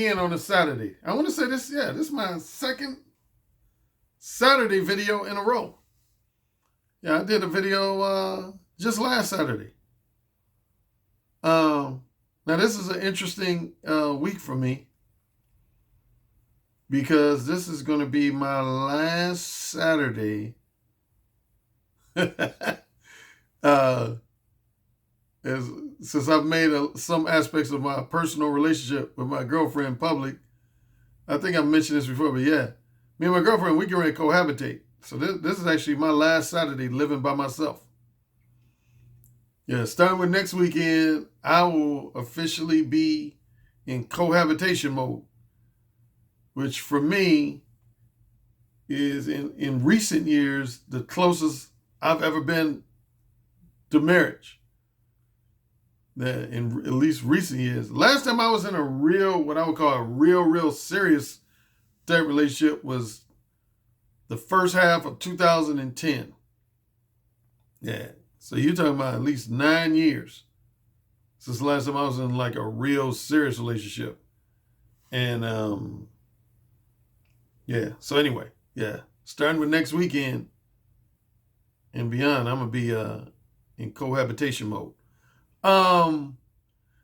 again on a Saturday. I want to say this, this is my second Saturday video in a row. Yeah, I did a video just last Saturday. Now this is an interesting week for me because this is going to be my last Saturday since I've made some aspects of my personal relationship with my girlfriend public. I think I've mentioned this before, but yeah, me and my girlfriend, we get ready to cohabitate. So this is actually my last Saturday living by myself. Yeah, starting with next weekend, I will officially be in cohabitation mode, which for me is in recent years the closest I've ever been to marriage. In at least recent years. Last time I was in a real, what I would call a real serious type relationship was the first half of 2010. Yeah. So you're talking about at least 9 years since the last time I was in like a real serious relationship. And yeah. So anyway, yeah. Starting with next weekend and beyond, I'm gonna be in cohabitation mode. The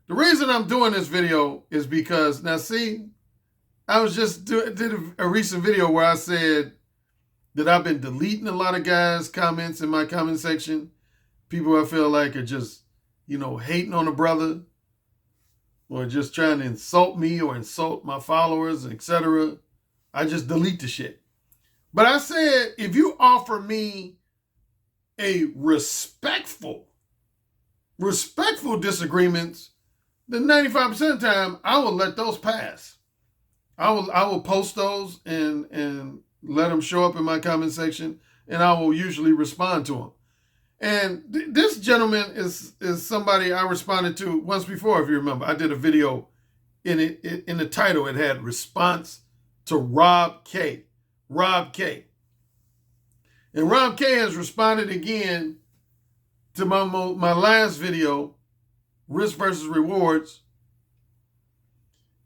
reason I'm doing this video is because, now see, I was just did a recent video where I said that I've been deleting a lot of guys' comments in my comment section. People I feel like are just, hating on a brother or just trying to insult me or insult my followers, etc. I just delete the shit. But I said, if you offer me a respectful disagreements, then 95% of the time I will let those pass. I will post those and let them show up in my comment section, and I will usually respond to them. And this gentleman is somebody I responded to once before, if you remember. I did a video in the title. It had response to Rob K. Rob K. And Rob K has responded again to my last video, risk versus rewards.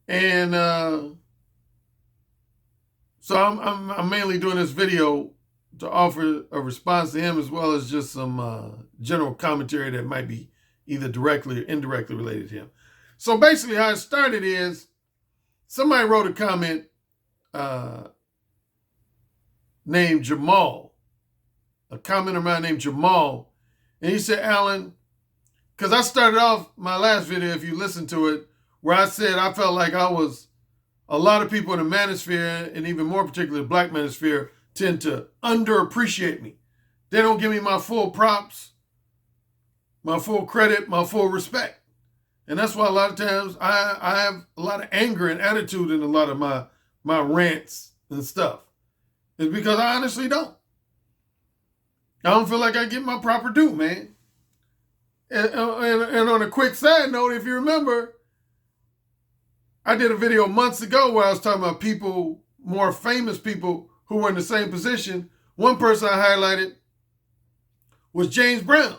And so I'm mainly doing this video to offer a response to him, as well as just some general commentary that might be either directly or indirectly related to him. So basically how it started is somebody wrote a comment named Jamal, a commenter of mine named Jamal. And he said, Alan, because I started off my last video, if you listen to it, where I said I felt like a lot of people in the manosphere, and even more particularly the black manosphere, tend to underappreciate me. They don't give me my full props, my full credit, my full respect. And that's why a lot of times I have a lot of anger and attitude in a lot of my rants and stuff. It's because I honestly don't. I don't feel like I get my proper due, man. And on a quick side note, if you remember, I did a video months ago where I was talking about people, more famous people who were in the same position. One person I highlighted was James Brown.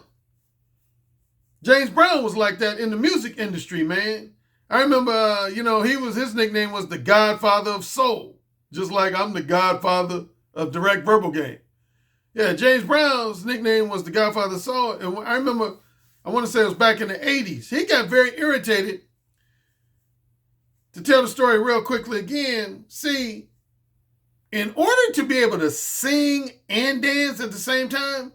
James Brown was like that in the music industry, man. I remember, his nickname was the Godfather of Soul, just like I'm the Godfather of Direct Verbal Game. Yeah, James Brown's nickname was the Godfather of Soul. And I remember, I want to say it was back in the 80s. He got very irritated. To tell the story real quickly again, see, in order to be able to sing and dance at the same time,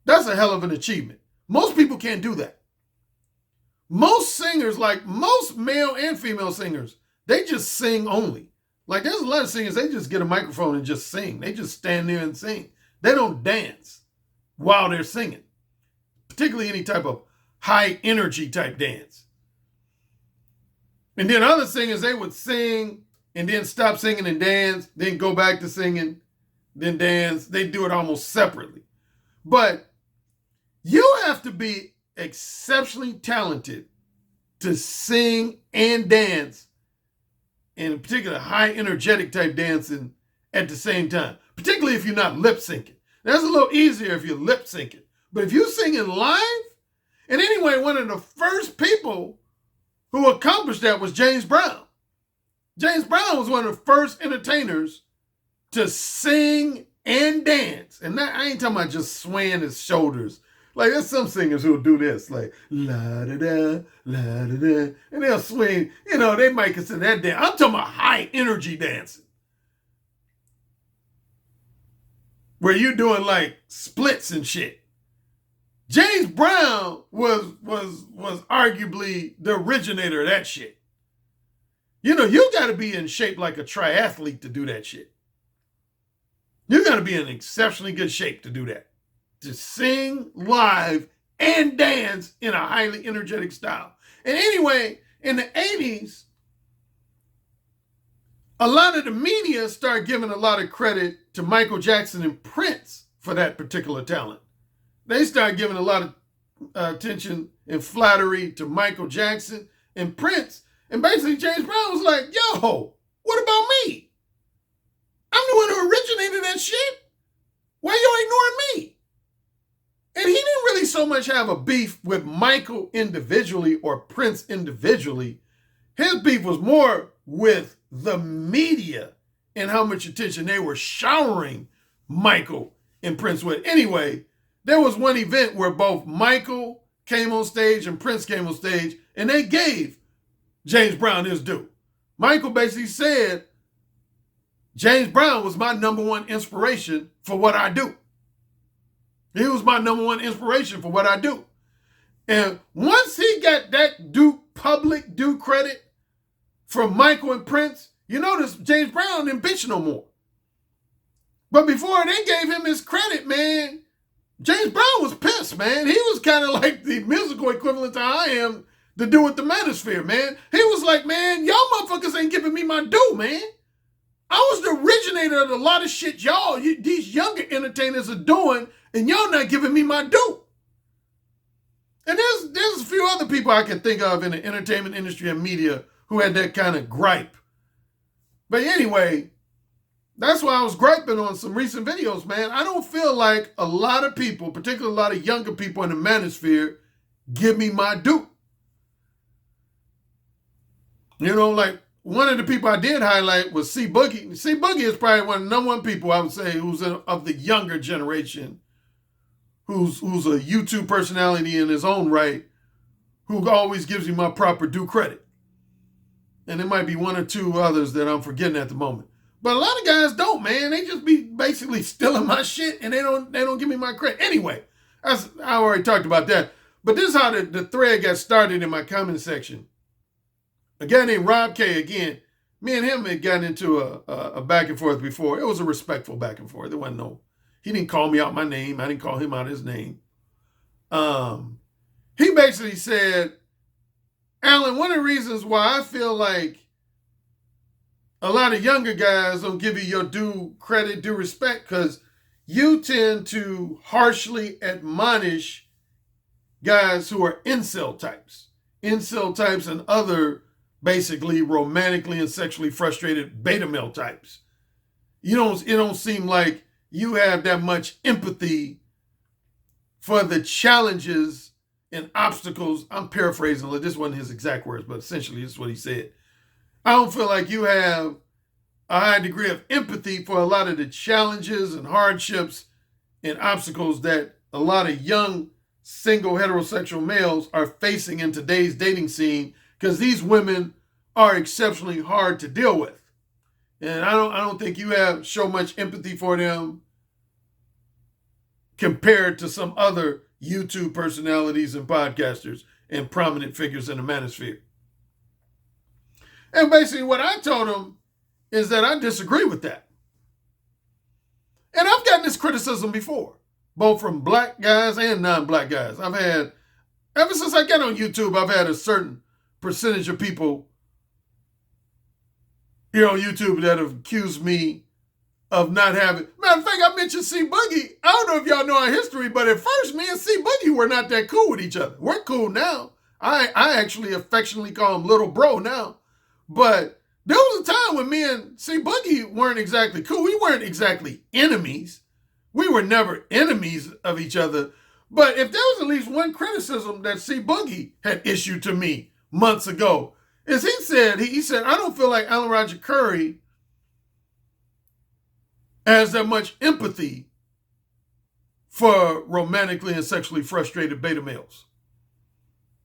that's a hell of an achievement. Most people can't do that. Most singers, like most male and female singers, they just sing only. Like there's a lot of singers, they just get a microphone and just sing. They just stand there and sing. They don't dance while they're singing, particularly any type of high energy type dance. And then other singers, they would sing and then stop singing and dance, then go back to singing, then dance. They do it almost separately. But you have to be exceptionally talented to sing and dance, and in particular high energetic type dancing at the same time, particularly if you're not lip syncing. That's a little easier if you're lip syncing. But if you're singing live, and anyway, one of the first people who accomplished that was James Brown. James Brown was one of the first entertainers to sing and dance. And that, I ain't talking about just swaying his shoulders. Like, there's some singers who'll do this, like, la-da-da, la-da-da, and they'll swing. You know, they might consider that dance. I'm talking about high energy dancing, where you're doing like splits and shit. James Brown was arguably the originator of that shit. You know, you got to be in shape like a triathlete to do that shit. You got to be in exceptionally good shape to do that. To sing live and dance in a highly energetic style. And anyway, in the 80s, a lot of the media started giving a lot of credit to Michael Jackson and Prince for that particular talent. They started giving a lot of attention and flattery to Michael Jackson and Prince. And basically James Brown was like, yo, what about me? I'm the one who originated that shit. Why you ignoring me? And he didn't really so much have a beef with Michael individually or Prince individually. His beef was more with the media and how much attention they were showering Michael and Prince with. Anyway, there was one event where both Michael came on stage and Prince came on stage, and they gave James Brown his due. Michael basically said, James Brown was my number one inspiration for what I do. He was my number one inspiration for what I do. And once he got that public due credit from Michael and Prince, you notice James Brown didn't bitch no more. But before they gave him his credit, man, James Brown was pissed, man. He was kind of like the musical equivalent to I am to do with the manosphere, man. He was like, man, y'all motherfuckers ain't giving me my due, man. I was the originator of a lot of shit these younger entertainers are doing, and y'all not giving me my due. And there's a few other people I can think of in the entertainment industry and media who had that kind of gripe. But anyway, that's why I was griping on some recent videos, man. I don't feel like a lot of people, particularly a lot of younger people in the manosphere, give me my due. You know, like one of the people I did highlight was C Boogie. C Boogie is probably one of the number one people I would say who's of the younger generation, who's a YouTube personality in his own right, who always gives me my proper due credit. And there might be one or two others that I'm forgetting at the moment. But a lot of guys don't, man. They just be basically stealing my shit and they don't give me my credit. Anyway, I already talked about that. But this is how the thread got started in my comment section. A guy named Rob K, again, me and him had gotten into a back and forth before. It was a respectful back and forth. There wasn't he didn't call me out my name. I didn't call him out his name. He basically said, Alan, one of the reasons why I feel like a lot of younger guys don't give you your due credit, due respect, because you tend to harshly admonish guys who are incel types. Incel types and other basically romantically and sexually frustrated beta male types. It don't seem like you have that much empathy for the challenges and obstacles. I'm paraphrasing, this wasn't his exact words, but essentially this is what he said. I don't feel like you have a high degree of empathy for a lot of the challenges and hardships and obstacles that a lot of young single heterosexual males are facing in today's dating scene, because these women are exceptionally hard to deal with. And I don't think you show much empathy for them compared to some other YouTube personalities and podcasters and prominent figures in the manosphere. And basically what I told him is that I disagree with that. And I've gotten this criticism before, both from black guys and non-black guys. Ever since I got on YouTube, I've had a certain percentage of people here on YouTube that have accused me of not having. Matter of fact, I mentioned C Boogie. I don't know if y'all know our history, but at first me and C Boogie were not that cool with each other. We're cool now. I actually affectionately call him little bro now. But there was a time when me and C Boogie weren't exactly cool. We weren't exactly enemies. We were never enemies of each other. But if there was at least one criticism that C Boogie had issued to me months ago, is he said, I don't feel like Alan Roger Currie has that much empathy for romantically and sexually frustrated beta males.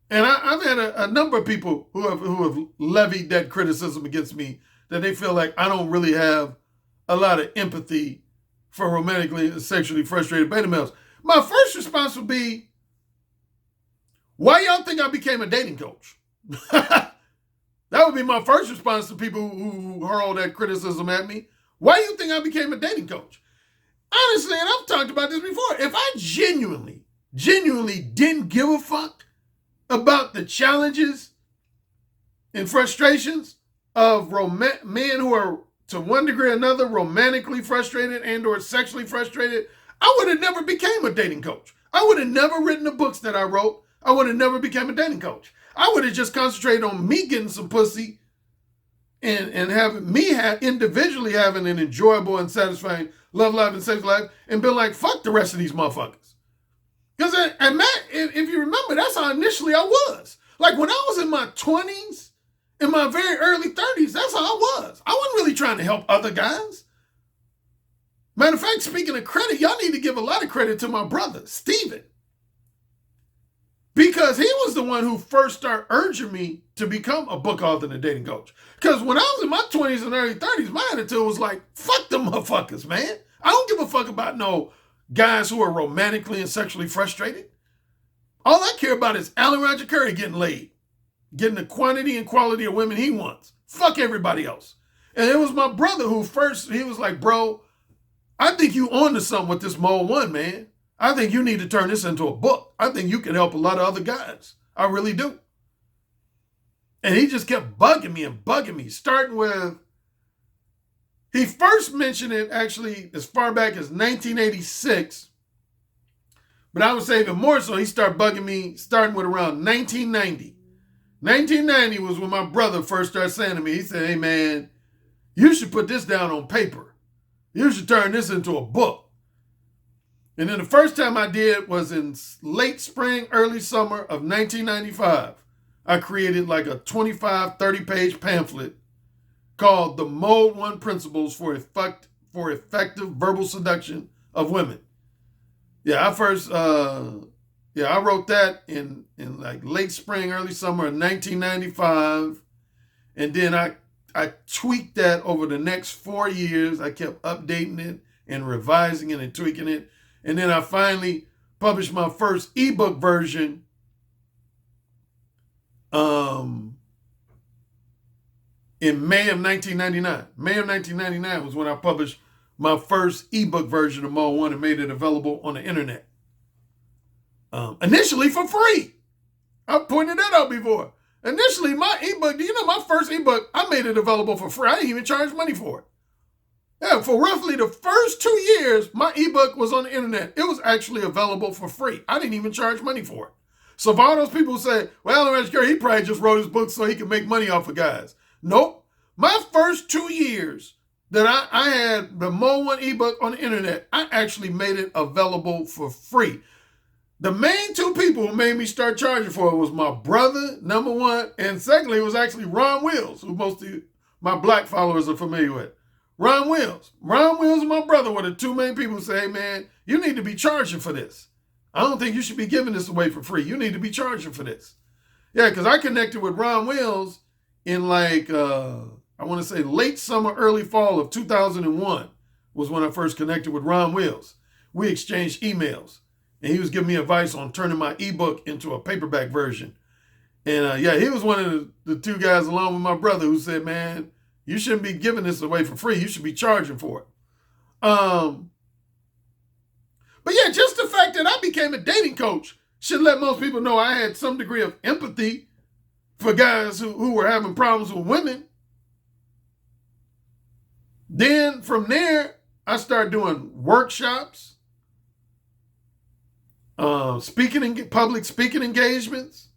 And I've had a number of people who have levied that criticism against me, that they feel like I don't really have a lot of empathy for romantically and sexually frustrated beta males. My first response would be, why y'all think I became a dating coach? That would be my first response to people who hurl that criticism at me. Why do you think I became a dating coach? Honestly, and I've talked about this before, if I genuinely didn't give a fuck about the challenges and frustrations of men who are, to one degree or another, romantically frustrated and or sexually frustrated, I would have never became a dating coach. I would have never written the books that I wrote. I would have never become a dating coach. I would have just concentrated on me getting some pussy and having me individually having an enjoyable and satisfying love life and sex life, and been like, fuck the rest of these motherfuckers. Because, and Matt, if you remember, that's how initially I was. Like when I was in my 20s, in my very early 30s, that's how I was. I wasn't really trying to help other guys. Matter of fact, speaking of credit, y'all need to give a lot of credit to my brother, Steven. Because he was the one who first started urging me to become a book author and a dating coach. Because when I was in my 20s and early 30s, my attitude was like, fuck them motherfuckers, man. I don't give a fuck about no guys who are romantically and sexually frustrated. All I care about is Alan Roger Currie getting laid, getting the quantity and quality of women he wants. Fuck everybody else. And it was my brother who first, he was like, bro, I think you on to something with this Mole 1, man. I think you need to turn this into a book. I think you can help a lot of other guys. I really do. And he just kept bugging me, starting with, he first mentioned it actually as far back as 1986. But I would say even more so, he started bugging me starting with around 1990. 1990 was when my brother first started saying to me, he said, hey man, you should put this down on paper. You should turn this into a book. And then the first time I did was in late spring, early summer of 1995. I created like a 25, 30-page pamphlet called The Mode 1 Principles for Effective Verbal Seduction of Women. Yeah, I wrote that in like late spring, early summer of 1995. And then I tweaked that over the next 4 years. I kept updating it and revising it and tweaking it. And then I finally published my first ebook version in May of 1999. May of 1999 was when I published my first ebook version of Mode 1 and made it available on the internet. Initially for free. I pointed that out before. Initially, my ebook, my first ebook, I made it available for free. I didn't even charge money for it. Yeah, for roughly the first 2 years, my ebook was on the internet. It was actually available for free. I didn't even charge money for it. So for all those people who say, well, Alan Currie, he probably just wrote his book so he can make money off of guys. Nope. My first 2 years that I had the Mode 1 ebook on the internet, I actually made it available for free. The main two people who made me start charging for it was my brother, number one, and secondly, it was actually Ron Wills, who most of my black followers are familiar with. Ron Wills and my brother were the two main people who say, hey man, you need to be charging for this. I don't think you should be giving this away for free. You need to be charging for this. Yeah, because I connected with Ron Wills in like, I want to say late summer, early fall of 2001 was when I first connected with Ron Wills. We exchanged emails and he was giving me advice on turning my ebook into a paperback version. And he was one of the two guys along with my brother who said, man, you shouldn't be giving this away for free. You should be charging for it. But yeah, just the fact that I became a dating coach should let most people know I had some degree of empathy for guys who were having problems with women. Then from there, I started doing workshops, public speaking engagements.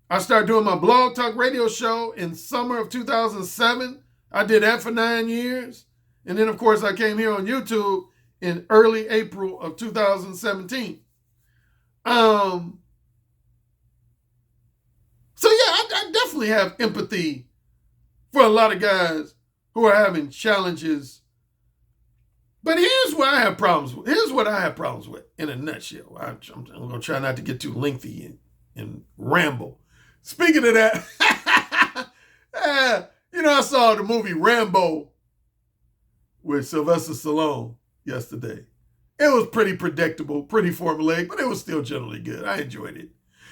I started doing my blog talk radio show in summer of 2007. I did that for 9 years. And then, of course, I came here on YouTube in early April of 2017. So, yeah, I I definitely have empathy for a lot of guys who are having challenges. But here's what I have problems with. Here's what I have problems with in a nutshell. I'm going to try not to get too lengthy and ramble. Speaking of that, I saw the movie Rambo with Sylvester Stallone yesterday. It was pretty predictable, pretty formulaic, but it was still generally good. I enjoyed it.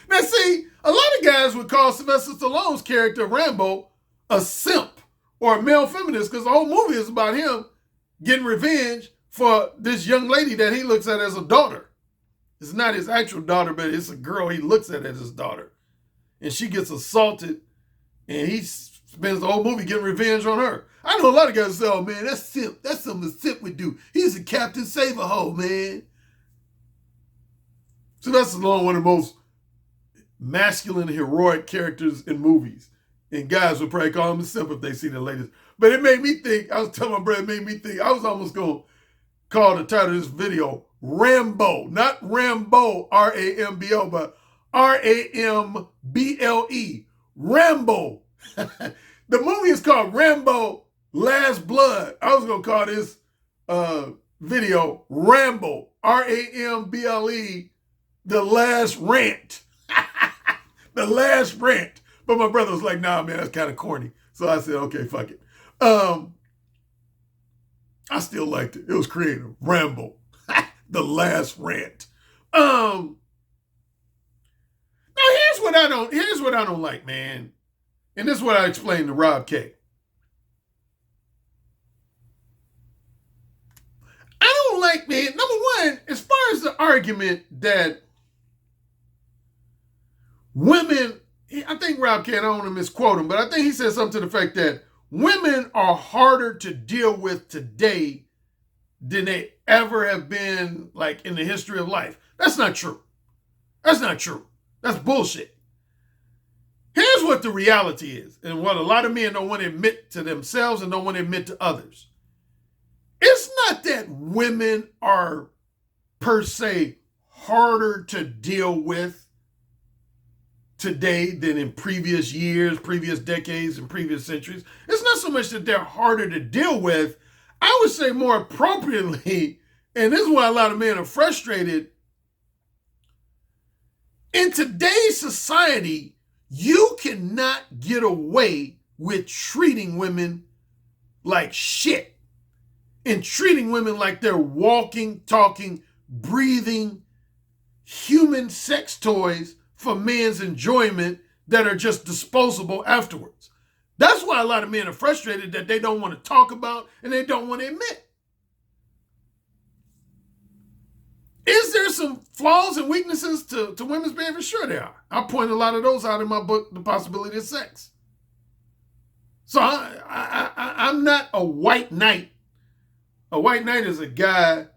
Now, see, a lot of guys would call Sylvester Stallone's character Rambo a simp or a male feminist because the whole movie is about him getting revenge for this young lady that he looks at as a daughter. It's not his actual daughter, but it's a girl he looks at as his daughter. And she gets assaulted, and he spends the whole movie getting revenge on her. I know a lot of guys say, oh, man, that's simp. That's something a simp would do. He's a Captain Save-A-Ho, man. So that's one of the most masculine, heroic characters in movies. And guys would probably call him a simp if they see the latest. But it made me think, I was telling my brother, it made me think, I was almost going to call the title of this video Rambo. Not Rambo, R-A-M-B-O, but R-A-M-B-L-E. Rambo. The movie is called Rambo Last Blood. I was going to call this video Rambo, R-A-M-B-L-E, The Last Rant. The Last Rant. But my brother was like, nah, man, that's kind of corny. So I said, okay, fuck it. I still liked it. It was creative. Rambo. The Last Rant. Now here's what I don't like, man. And this is what I explained to Rob K. I don't like, man, number one, as far as the argument that women, I think Rob K, I don't want to misquote him, but I think he said something to the effect that women are harder to deal with today than they ever have been, like, in the history of life. That's not true. That's not true. That's bullshit. Here's what the reality is, and what a lot of men don't want to admit to themselves and don't want to admit to others. It's not that women are, per se, harder to deal with today than in previous years, previous decades, and previous centuries. It's not so much that they're harder to deal with. I would say more appropriately, and this is why a lot of men are frustrated, in today's society, you cannot get away with treating women like shit and treating women like they're walking, talking, breathing human sex toys for men's enjoyment that are just disposable afterwards. That's why a lot of men are frustrated that they don't want to talk about and they don't want to admit. Is there some flaws and weaknesses to women's behavior? Sure there are. I point a lot of those out in my book, The Possibility of Sex. So I'm not a white knight. A white knight is a guy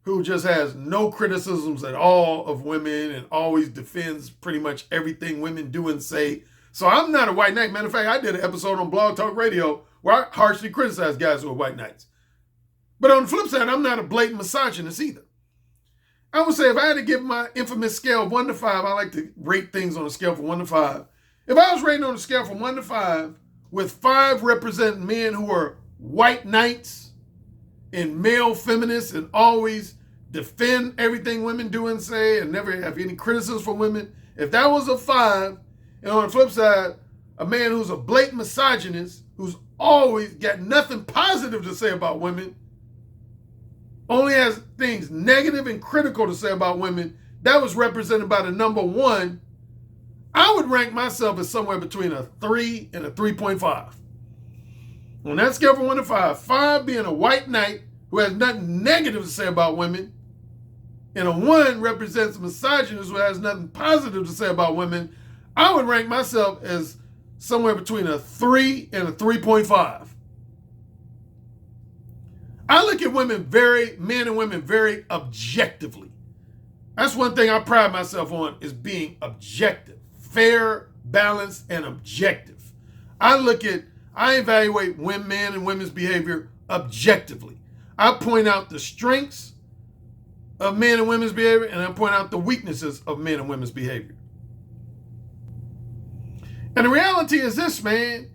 who just has no criticisms at all of women and always defends pretty much everything women do and say. So I'm not a white knight. Matter of fact, I did an episode on Blog Talk Radio where I harshly criticize guys who are white knights. But on the flip side, I'm not a blatant misogynist either. I would say if I had to give my infamous scale of 1 to 5, I like to rate things on a scale from 1 to 5. If I was rating on a scale from 1 to 5, with 5 representing men who are white knights and male feminists and always defend everything women do and say and never have any criticism for women, if that was a 5, and on the flip side, a man who's a blatant misogynist, who's always got nothing positive to say about women, only has things negative and critical to say about women, that was represented by the number 1, I would rank myself as somewhere between a 3 and a 3.5. On that scale from 1 to 5, 5 being a white knight who has nothing negative to say about women, and a 1 represents a misogynist who has nothing positive to say about women, I would rank myself as somewhere between a 3 and a 3.5. I look at men and women very objectively. That's one thing I pride myself on, is being objective, fair, balanced, and objective. I evaluate men and women's behavior objectively. I point out the strengths of men and women's behavior, and I point out the weaknesses of men and women's behavior. And the reality is this, man.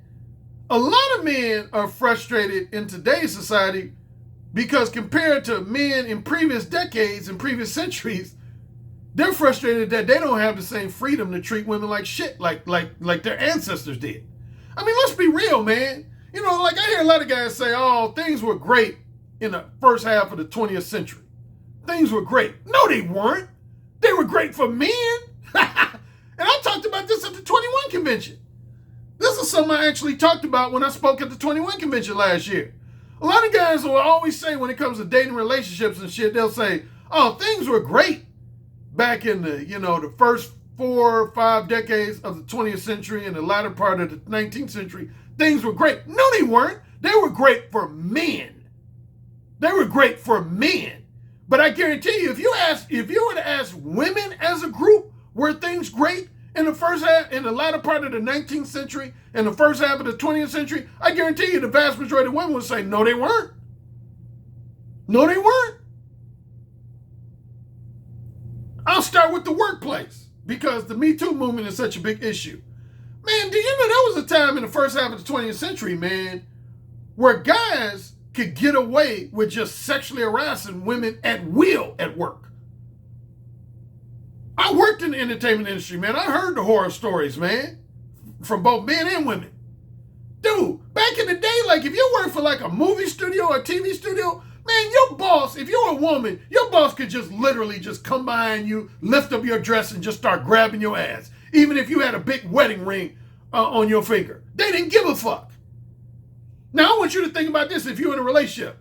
A lot of men are frustrated in today's society because compared to men in previous decades and previous centuries, they're frustrated that they don't have the same freedom to treat women like shit like their ancestors did. I mean, let's be real, man. You know, like I hear a lot of guys say, oh, things were great in the first half of the 20th century. Things were great. No, they weren't. They were great for men. And I talked about this at the 21 convention. This is something I actually talked about when I spoke at the 21 convention last year. A lot of guys will always say when it comes to dating relationships and shit, they'll say, oh, things were great back in the, the first 4 or 5 decades of the 20th century and the latter part of the 19th century. Things were great. No, they weren't. They were great for men. They were great for men. But I guarantee you, if you were to ask women as a group, were things great in the first half, in the latter part of the 19th century and the first half of the 20th century? I guarantee you the vast majority of women would say, no, they weren't. No, they weren't. I'll start with the workplace because the Me Too movement is such a big issue. Man, do you know there was a time in the first half of the 20th century, man, where guys could get away with just sexually harassing women at will at work? I worked in the entertainment industry, man. I heard the horror stories, man, from both men and women. Dude, back in the day, like if you worked for like a movie studio or a TV studio, man, your boss, if you're a woman, your boss could just literally just come behind you, lift up your dress and just start grabbing your ass. Even if you had a big wedding ring on your finger. They didn't give a fuck. Now, I want you to think about this if you're in a relationship.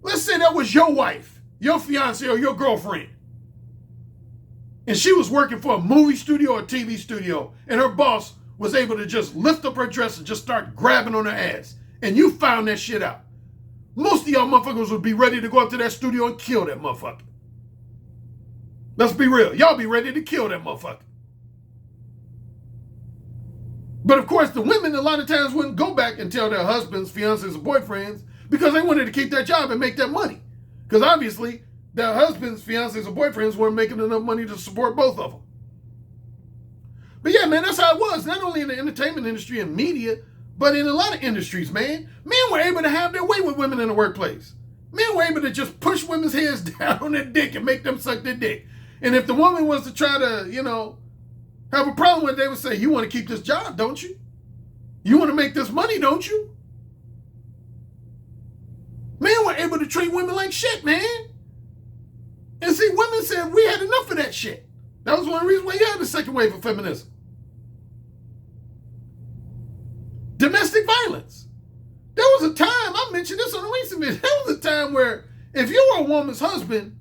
Let's say that was your wife, your fiance, or your girlfriend. And she was working for a movie studio or TV studio, and her boss was able to just lift up her dress and just start grabbing on her ass. And you found that shit out. Most of y'all motherfuckers would be ready to go up to that studio and kill that motherfucker. Let's be real. Y'all be ready to kill that motherfucker. But of course, the women a lot of times wouldn't go back and tell their husbands, fiancés, or boyfriends because they wanted to keep that job and make that money. Because obviously, their husbands, fiancés, or boyfriends weren't making enough money to support both of them. But yeah, man, that's how it was. Not only in the entertainment industry and media, but in a lot of industries, man. Men were able to have their way with women in the workplace. Men were able to just push women's heads down on their dick and make them suck their dick. And if the woman was to try to, have a problem with it, they would say, you want to keep this job, don't you? You want to make this money, don't you? Men were able to treat women like shit, man. And see, women said we had enough of that shit. That was one of the reasons why you had the second wave of feminism. Domestic violence. There was a time, I mentioned this on a recent video, there was a time where if you were a woman's husband,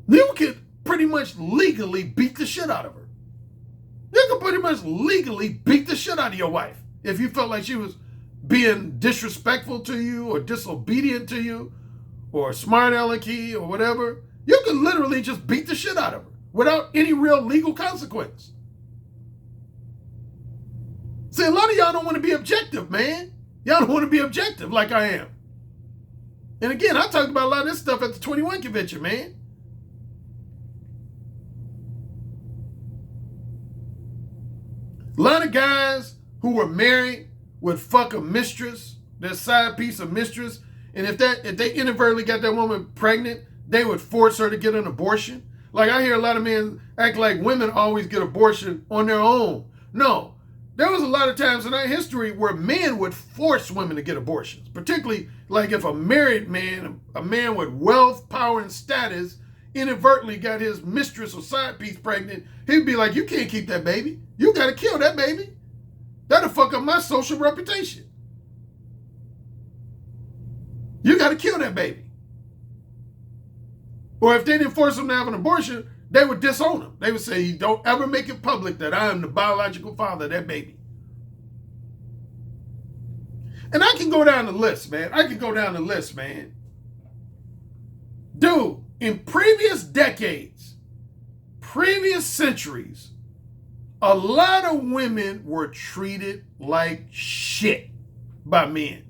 you could pretty much legally beat the shit out of her. You could pretty much legally beat the shit out of your wife if you felt like she was being disrespectful to you or disobedient to you or smart alecky or whatever. You could literally just beat the shit out of her without any real legal consequence. See, a lot of y'all don't want to be objective, man. Y'all don't want to be objective like I am. And again, I talked about a lot of this stuff at the 21 convention, man. A lot of guys who were married would fuck a mistress, their side piece of mistress, and if they inadvertently got that woman pregnant, they would force her to get an abortion. Like I hear a lot of men act like women always get abortion on their own. No, there was a lot of times in our history where men would force women to get abortions, particularly like if a married man, a man with wealth, power, and status, inadvertently got his mistress or side piece pregnant, he'd be like, you can't keep that baby. You got to kill that baby. That'll fuck up my social reputation. You got to kill that baby. Or if they didn't force him to have an abortion, they would disown him. They would say, don't ever make it public that I am the biological father of that baby. And I can go down the list, man. Dude, in previous decades, previous centuries, a lot of women were treated like shit by men.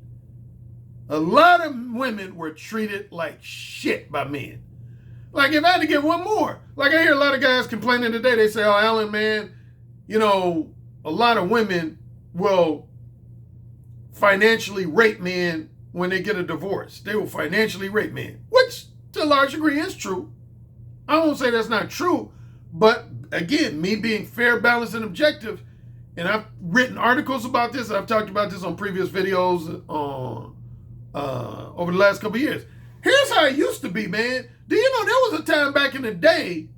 A lot of women were treated like shit by men. Like if I had to get one more, like I hear a lot of guys complaining today, they say, oh, Alan, man, a lot of women will financially rape men when they get a divorce. They will financially rape men, which to a large degree is true. I won't say that's not true, but again, me being fair, balanced, and objective, and I've written articles about this, I've talked about this on previous videos over the last couple of years. Here's how it used to be, man. Do you know there was a time back in the day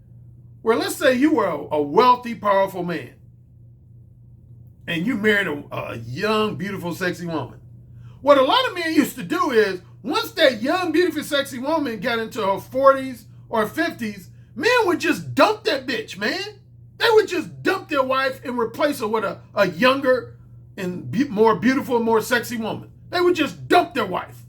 where, let's say you were a wealthy, powerful man, and you married a young, beautiful, sexy woman. What a lot of men used to do is, once that young, beautiful, sexy woman got into her 40s or 50s, men would just dump that bitch, man. They would just dump their wife and replace her with a younger and more beautiful, more sexy woman. They would just dump their wife.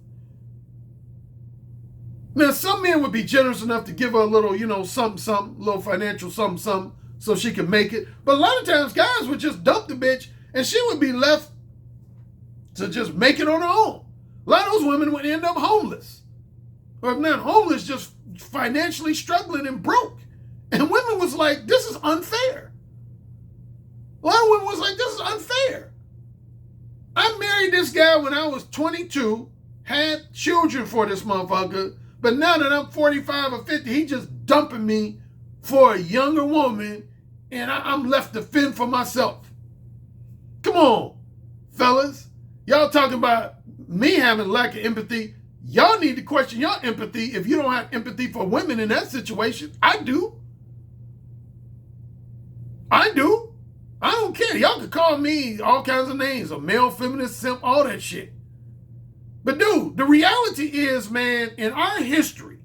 Now, some men would be generous enough to give her a little, something, little financial something, so she can make it. But a lot of times, guys would just dump the bitch, and she would be left to just make it on her own. A lot of those women would end up homeless. Or if not homeless, just financially struggling and broke. And women was like, this is unfair. A lot of women was like, this is unfair. I married this guy when I was 22, had children for this motherfucker, but now that I'm 45 or 50, he just dumping me for a younger woman, and I'm left to fend for myself. Come on, fellas. Y'all talking about me having lack of empathy. Y'all need to question your empathy if you don't have empathy for women in that situation. I do. I don't care. Y'all can call me all kinds of names, a male feminist, simp, all that shit. But dude, the reality is, man, in our history,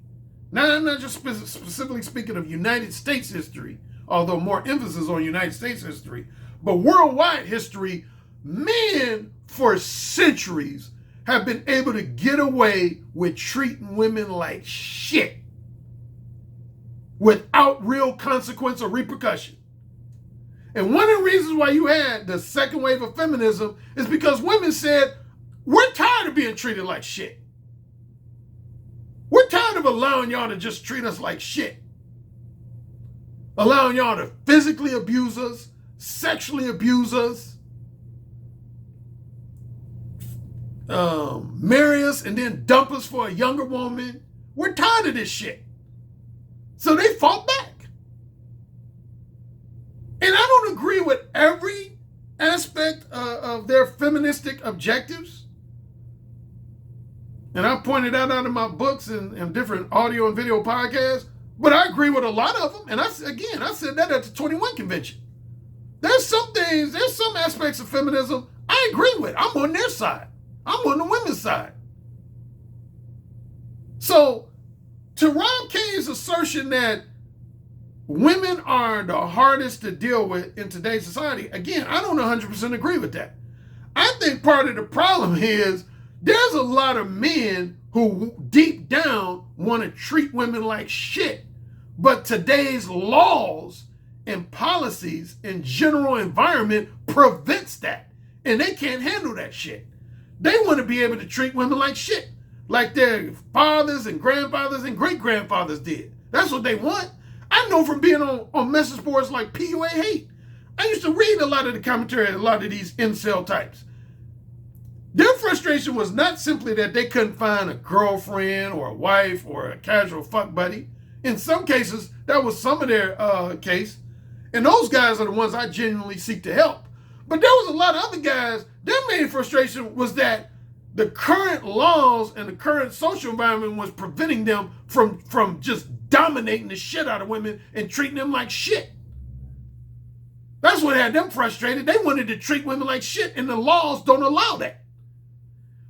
now I'm not just specifically speaking of United States history, although more emphasis on United States history, but worldwide history, men for centuries have been able to get away with treating women like shit without real consequence or repercussion. And one of the reasons why you had the second wave of feminism is because women said, we're tired of being treated like shit. We're tired of allowing y'all to just treat us like shit. Allowing y'all to physically abuse us, sexually abuse us, marry us and then dump us for a younger woman. We're tired of this shit. So they fought back. And I don't agree with every aspect of their feministic objectives. And I pointed that out in my books and different audio and video podcasts. But I agree with a lot of them. And I said that at the 21 convention. There's some things, there's some aspects of feminism I agree with. I'm on their side. I'm on the women's side. So, to Rob K's assertion that women are the hardest to deal with in today's society, again, I don't 100% agree with that. I think part of the problem is there's a lot of men who deep down want to treat women like shit, but today's laws and policies and general environment prevents that, and they can't handle that shit. They want to be able to treat women like shit, like their fathers and grandfathers and great-grandfathers did. That's what they want. I know from being on message boards like PUA Hate. I used to read a lot of the commentary of a lot of these incel types. Their frustration was not simply that they couldn't find a girlfriend or a wife or a casual fuck buddy. In some cases, that was some of their case. And those guys are the ones I genuinely seek to help. But there was a lot of other guys, their main frustration was that the current laws and the current social environment was preventing them from just dominating the shit out of women and treating them like shit. That's what had them frustrated. They wanted to treat women like shit, and the laws don't allow that.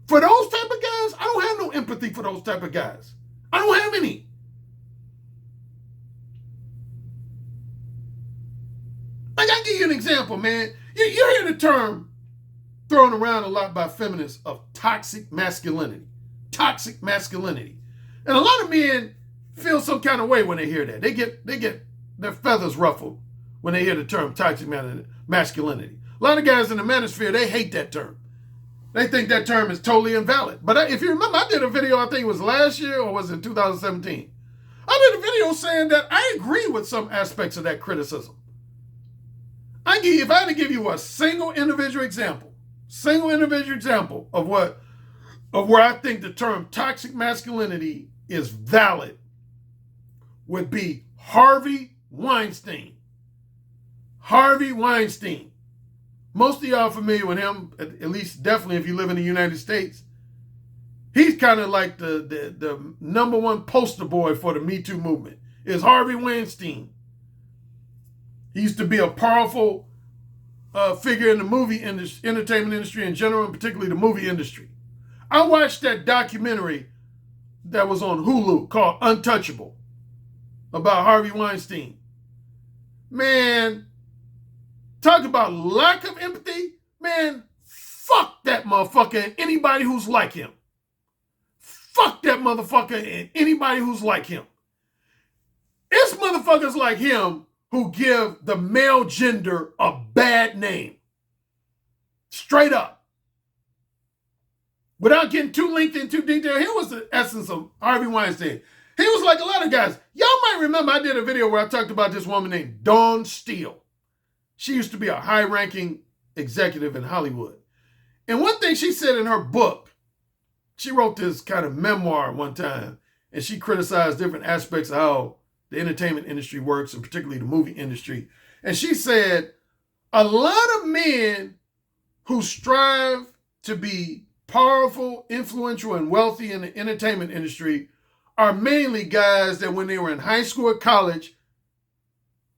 For those type of guys, I don't have no empathy for those type of guys. I don't have any. Like, I'll give you an example, man. You hear the term thrown around a lot by feminists of toxic masculinity. Toxic masculinity. And a lot of men feel some kind of way when they hear that. They get their feathers ruffled when they hear the term toxic masculinity. A lot of guys in the manosphere, they hate that term. They think that term is totally invalid. But if you remember, I did a video, I think it was last year or was it 2017? I did a video saying that I agree with some aspects of that criticism. If I had to give you a single individual example of where I think the term toxic masculinity is valid, would be Harvey Weinstein. Harvey Weinstein. Most of y'all are familiar with him, at least definitely if you live in the United States. He's kind of like the number one poster boy for the Me Too movement, is Harvey Weinstein. He used to be a powerful figure in the movie industry, entertainment industry in general, and particularly the movie industry. I watched that documentary that was on Hulu called Untouchable about Harvey Weinstein. Man, talk about lack of empathy. Man, fuck that motherfucker and anybody who's like him. Fuck that motherfucker and anybody who's like him. It's motherfuckers like him who give the male gender a bad name. Straight up. Without getting too linked in too detail, here was the essence of Harvey Weinstein. He was like a lot of guys. Y'all might remember I did a video where I talked about this woman named Dawn Steele. She used to be a high-ranking executive in Hollywood. And one thing she said in her book, she wrote this kind of memoir one time, and she criticized different aspects of how the entertainment industry works, and particularly the movie industry. And she said, a lot of men who strive to be powerful, influential, and wealthy in the entertainment industry are mainly guys that when they were in high school or college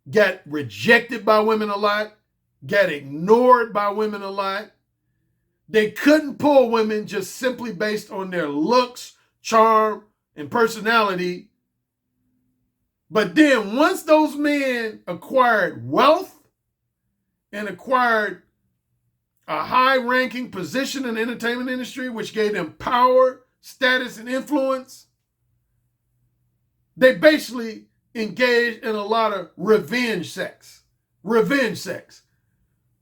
got rejected by women a lot, got ignored by women a lot. They couldn't pull women just simply based on their looks, charm, and personality. But then once those men acquired wealth and acquired a high-ranking position in the entertainment industry, which gave them power, status, and influence, they basically engaged in a lot of revenge sex. Revenge sex.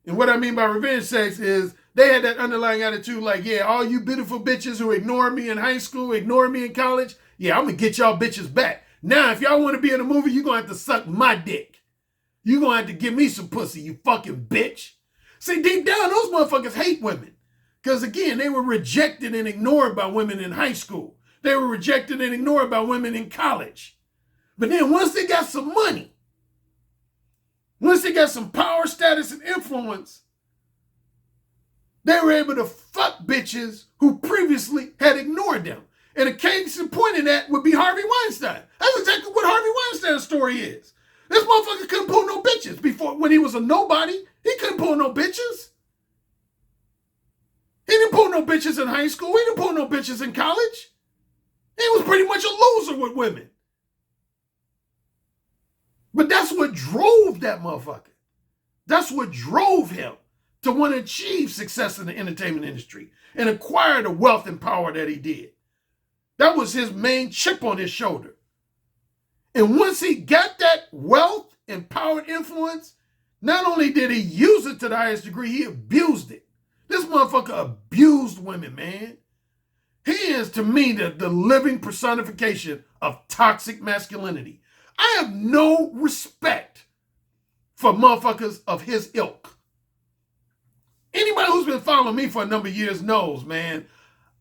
And what I mean by revenge sex is they had that underlying attitude like, yeah, all you beautiful bitches who ignored me in high school, ignored me in college, yeah, I'm going to get y'all bitches back. Now, if y'all want to be in a movie, you're going to have to suck my dick. You're going to have to give me some pussy, you fucking bitch. See, deep down, those motherfuckers hate women. Because, again, they were rejected and ignored by women in high school. They were rejected and ignored by women in college. But then once they got some money, once they got some power, status, and influence, they were able to fuck bitches who previously had ignored them. And a case in point in that would be Harvey Weinstein. That's exactly what Harvey Weinstein's story is. This motherfucker couldn't pull no bitches before. When he was a nobody, he couldn't pull no bitches. He didn't pull no bitches in high school. He didn't pull no bitches in college. He was pretty much a loser with women. But that's what drove that motherfucker. That's what drove him to want to achieve success in the entertainment industry and acquire the wealth and power that he did. That was his main chip on his shoulder. And once he got that wealth and power and influence, not only did he use it to the highest degree, he abused it. This motherfucker abused women, man. He is, to me, the living personification of toxic masculinity. I have no respect for motherfuckers of his ilk. Anybody who's been following me for a number of years knows, man,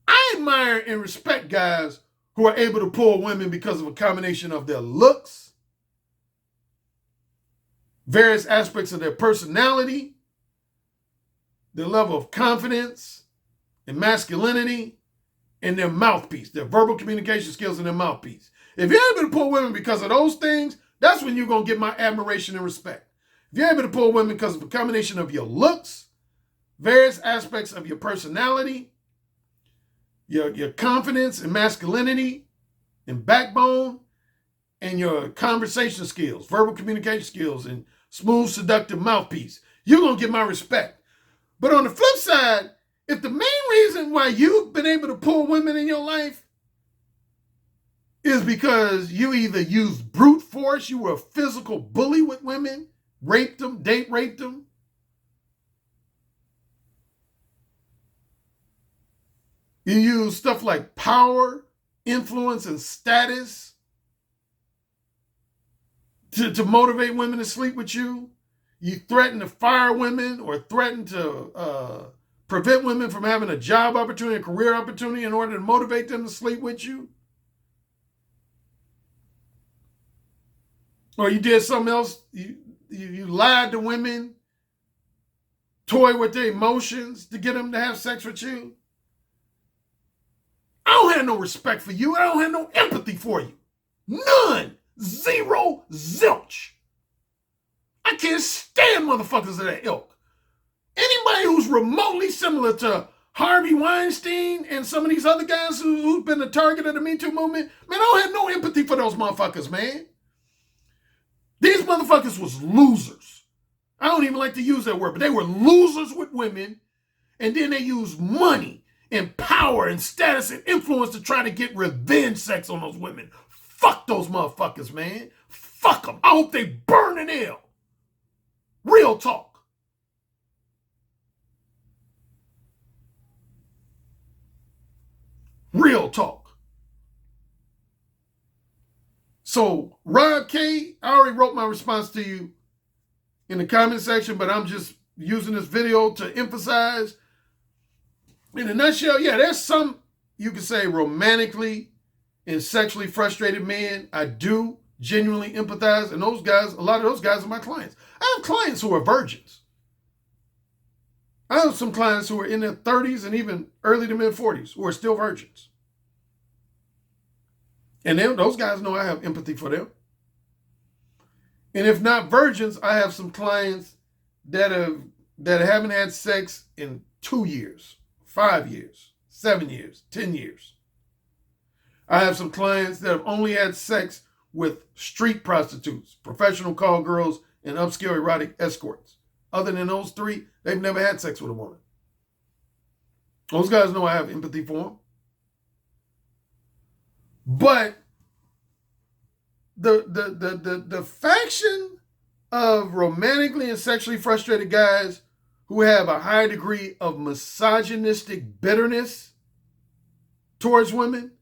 I admire and respect guys who are able to pull women because of a combination of their looks, various aspects of their personality, their level of confidence and masculinity, and their mouthpiece, their verbal communication skills and their mouthpiece. If you're able to pull women because of those things, that's when you're going to get my admiration and respect. If you're able to pull women because of a combination of your looks, various aspects of your personality, your confidence and masculinity and backbone, and your conversation skills, verbal communication skills, and smooth, seductive mouthpiece, you're going to get my respect. But on the flip side, if the main reason why you've been able to pull women in your life is because you either used brute force, you were a physical bully with women, raped them, date raped them, you use stuff like power, influence, and status to motivate women to sleep with you. you threaten to fire women or threaten to prevent women from having a job opportunity, a career opportunity in order to motivate them to sleep with you. Or you did something else, you lied to women, toy with their emotions to get them to have sex with you. I don't have no respect for you. I don't have no empathy for you. None. Zero. Zilch. I can't stand motherfuckers of that ilk. Anybody who's remotely similar to Harvey Weinstein and some of these other guys who've been the target of the Me Too movement, man, I don't have no empathy for those motherfuckers, man. These motherfuckers was losers. I don't even like to use that word, but they were losers with women, and then they used money and power and status and influence to try to get revenge sex on those women. Fuck those motherfuckers, man. Fuck them. I hope they burn in hell. Real talk. Real talk. So, Rod K, I already wrote my response to you in the comment section, but I'm just using this video to emphasize. In a nutshell, yeah, there's some, you could say, romantically and sexually frustrated men I do genuinely empathize. And those guys, a lot of those guys are my clients. I have clients who are virgins. I have some clients who are in their 30s and even early to mid 40s who are still virgins. And those guys know I have empathy for them. And if not virgins, I have some clients that haven't had sex in 2 years, 5 years, 7 years, 10 years. I have some clients that have only had sex with street prostitutes, professional call girls, and upscale erotic escorts. Other than those three, they've never had sex with a woman. Those guys know I have empathy for them. But the faction of romantically and sexually frustrated guys who have a high degree of misogynistic bitterness towards women,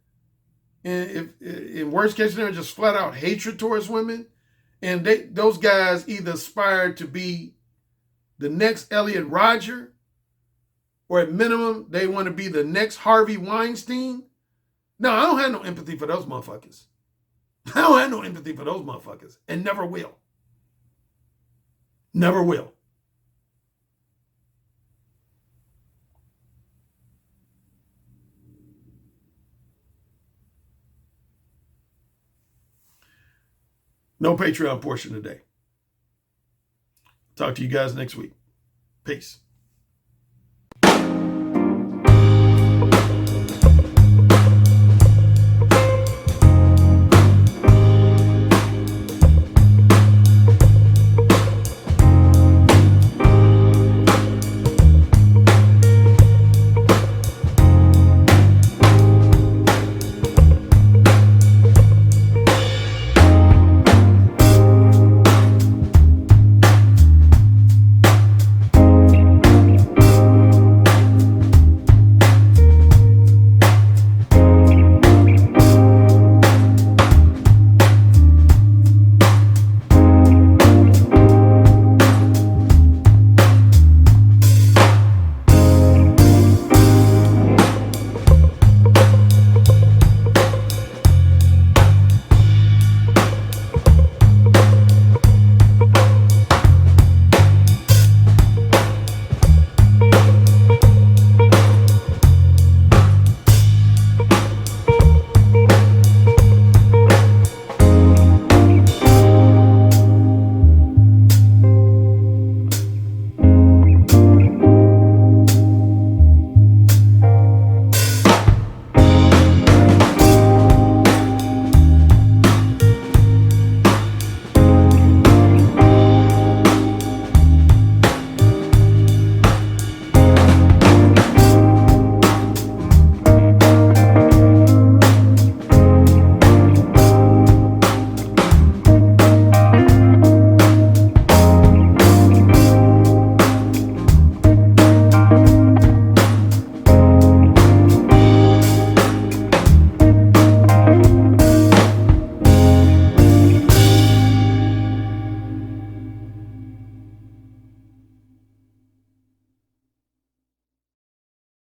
and if in worst case scenario, just flat out hatred towards women, and those guys either aspire to be the next Elliot Rodger, or at minimum, they want to be the next Harvey Weinstein. No, I don't have no empathy for those motherfuckers. I don't have no empathy for those motherfuckers, and never will. Never will. No Patreon portion today. Talk to you guys next week. Peace.